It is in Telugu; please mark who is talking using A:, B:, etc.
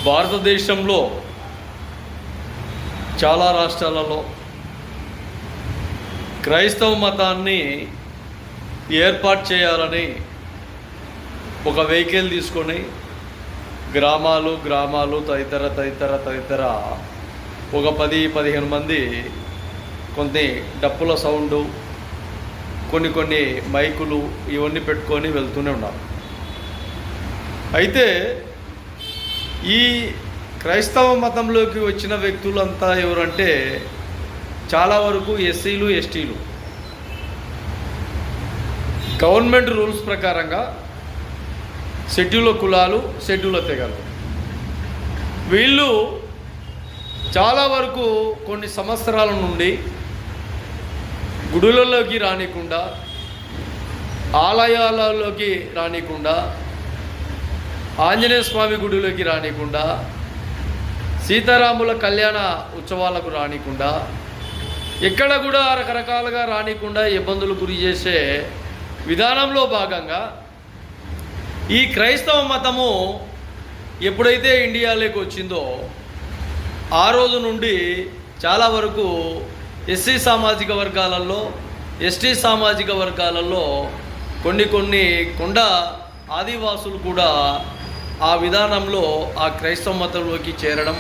A: భారతదేశంలో చాలా రాష్ట్రాలలో క్రైస్తవ మతాన్ని ఏర్పాటు చేయాలని ఒక వెహికల్ తీసుకొని గ్రామాలు తదితర ఒక 10-15 మంది కొన్ని డప్పుల సౌండు కొన్ని మైకులు ఇవన్నీ పెట్టుకొని వెళ్తూనే ఉన్నారు. అయితే ఈ క్రైస్తవ మతంలోకి వచ్చిన వ్యక్తులంతా ఎవరంటే చాలా వరకు ఎస్సీలు ఎస్టీలు. గవర్నమెంట్ రూల్స్ ప్రకారంగా షెడ్యూల్ కులాలు షెడ్యూల్ తెగలు వీళ్ళు చాలా వరకు కొన్ని సంవత్సరాల నుండి గుడులలోకి రానికుండా, ఆలయాలలోకి రానికుండా, ఆంజనేయ స్వామి గుడిలోకి రానికుండా, సీతారాముల కళ్యాణ ఉత్సవాలకు రానికుండా, ఎక్కడ కూడా రకరకాలుగా రానికుండా ఇబ్బందులు గురి చేసే విధానంలో భాగంగా ఈ క్రైస్తవ మతము ఎప్పుడైతే ఇండియాలోకి వచ్చిందో ఆ రోజు నుండి చాలా వరకు ఎస్సీ సామాజిక వర్గాలలో, ఎస్టీ సామాజిక వర్గాలలో కొన్ని కొండ ఆదివాసులు కూడా ఆ విధానంలో ఆ క్రైస్తవ మతంలోకి చేరడం